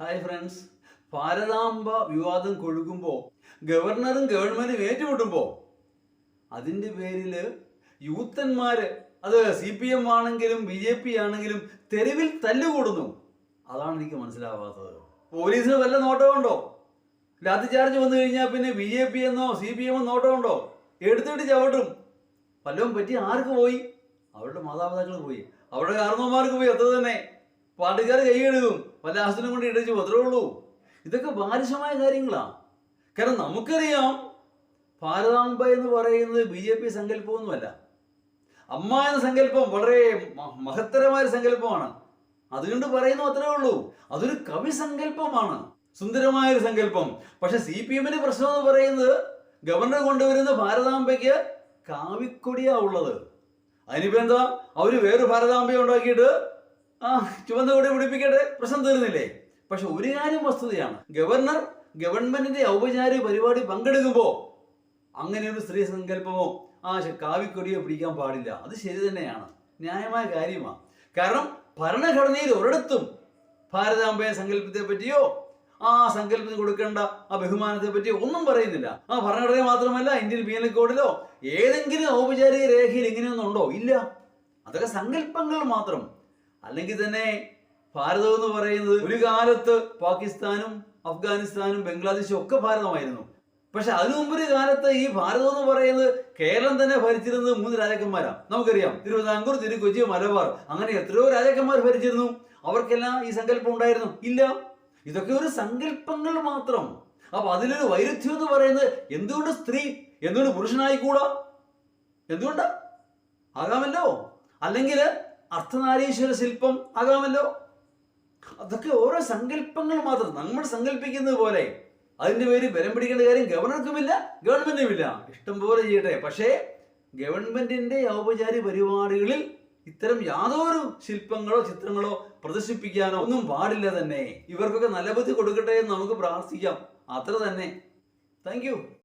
Hi friends, ഭാരതാംബ വിവാദം കൊഴുകുമ്പോൾ ഗവർണറും ഗവൺമെന്റും ഏറ്റുമുട്ടുമ്പോൾ അതിൻ്റെ പേരിൽ യൂത്തന്മാര്, അത് CPM ആണെങ്കിലും BJP ആണെങ്കിലും തെരുവിൽ തല്ലുകൂടുന്നു. അതാണ് എനിക്ക് മനസ്സിലാവാത്തത്. പോലീസിന് വല്ല നോട്ടമുണ്ടോ? ലാത്തി ചാർജ് വന്നു കഴിഞ്ഞാൽ പിന്നെ BJP എന്നോ CPM നോട്ടമുണ്ടോ? എടുത്തിട്ട് ചവിട്ടും. വല്ലതും പറ്റി ആർക്ക് പോയി? അവരുടെ മാതാപിതാക്കൾ പോയി, അവരുടെ കാരണവന്മാർക്ക് പോയി. അത്ര തന്നെ. പാർട്ടിക്കാർ കൈ കഴുകും, വല്ല ആസനം കൊണ്ട് ഇടിച്ചു, അത്രേ ഉള്ളൂ. ഇതൊക്കെ ബാലിശമായ കാര്യങ്ങളാണ്. കാരണം നമുക്കറിയാം, ഭാരതാംബ എന്ന് പറയുന്നത് BJP സങ്കല്പമൊന്നുമല്ല. അമ്മ എന്ന സങ്കല്പം വളരെ മഹത്തരമായ സങ്കല്പമാണ്. അതുകൊണ്ട് പറയുന്നു, അത്രേ ഉള്ളൂ. അതൊരു കവി സങ്കല്പമാണ്, സുന്ദരമായൊരു സങ്കല്പം. പക്ഷെ CPM-ന്റെ പ്രശ്നം എന്ന് പറയുന്നത് ഗവർണർ കൊണ്ടുവരുന്ന ഭാരതാംബയ്ക്ക് കാവിക്കൊടിയാ ഉള്ളത്. അതിനിപ്പോ എന്താ, അവര് വേറെ ഭാരതാംബയെ ഉണ്ടാക്കിയിട്ട് ചുവന്ന കൊടി പിടിപ്പിക്കട്ടെ, പ്രശ്നം തീർന്നില്ലേ? പക്ഷെ ഒരു കാര്യം വസ്തുതയാണ്, ഗവർണർ ഗവൺമെന്റിന്റെ ഔപചാരിക പരിപാടി പങ്കെടുക്കുമ്പോൾ അങ്ങനെ ഒരു സ്ത്രീ സങ്കല്പമോ കാവിക്കൊടിയോ പിടിക്കാൻ പാടില്ല. അത് ശരി തന്നെയാണ്, ന്യായമായ കാര്യമാണ്. കാരണം ഭരണഘടനയിൽ ഒരിടത്തും ഭാരതാംബയെ സങ്കല്പത്തെ പറ്റിയോ സങ്കല്പത്തിന് കൊടുക്കേണ്ട ബഹുമാനത്തെ പറ്റിയോ ഒന്നും പറയുന്നില്ല. ഭരണഘടന മാത്രമല്ല, ഇന്ത്യൻ പീനൽ കോഡിലോ ഏതെങ്കിലും ഔപചാരിക രേഖയിൽ ഇങ്ങനെയൊന്നും ഉണ്ടോ? ഇല്ല. അതൊക്കെ സങ്കല്പങ്ങൾ മാത്രം. അല്ലെങ്കിൽ തന്നെ ഭാരതം എന്ന് പറയുന്നത് ഒരു കാലത്ത് പാകിസ്ഥാനും അഫ്ഗാനിസ്ഥാനും ബംഗ്ലാദേശും ഒക്കെ ഭാരതമായിരുന്നു. പക്ഷെ അതിനു മുമ്പൊരു കാലത്ത് ഈ ഭാരതം എന്ന് പറയുന്നത് കേരളം തന്നെ ഭരിച്ചിരുന്നത് 3 രാജാക്കന്മാരാണ്. നമുക്കറിയാം, തിരുവിതാംകൂർ, തിരുക്കൊച്ചി, മലബാർ, അങ്ങനെ എത്രയോ രാജാക്കന്മാർ ഭരിച്ചിരുന്നു. അവർക്കെല്ലാം ഈ സങ്കല്പം ഉണ്ടായിരുന്നു? ഇല്ല. ഇതൊക്കെ ഒരു സങ്കല്പങ്ങൾ മാത്രം. അപ്പൊ അതിലൊരു വൈരുദ്ധ്യം എന്ന് പറയുന്നത്, എന്തുകൊണ്ട് സ്ത്രീ, എന്തുകൊണ്ട് പുരുഷനായിക്കൂടാ? എന്തുകൊണ്ടാ? ആകാമല്ലോ. അല്ലെങ്കിൽ അർദ്ധനാരീശ്വര ശില്പം ആകാമല്ലോ. അതൊക്കെ ഓരോ സങ്കല്പങ്ങൾ മാത്രം, നമ്മൾ സങ്കല്പിക്കുന്നത് പോലെ. അതിന്റെ പേര് ബലം പിടിക്കേണ്ട കാര്യം ഗവർണർക്കുമില്ല, ഗവൺമെന്റിനുമില്ല. ഇഷ്ടം പോലെ ചെയ്യട്ടെ. പക്ഷേ ഗവൺമെന്റിന്റെ ഔപചാരിക പരിപാടികളിൽ ഇത്തരം യാതൊരു ശില്പങ്ങളോ ചിത്രങ്ങളോ പ്രദർശിപ്പിക്കാനോ ഒന്നും പാടില്ല തന്നെ. ഇവർക്കൊക്കെ നല്ല ബുദ്ധി കൊടുക്കട്ടെ എന്ന് നമുക്ക് പ്രാർത്ഥിക്കാം. അത്ര തന്നെ. Thank you.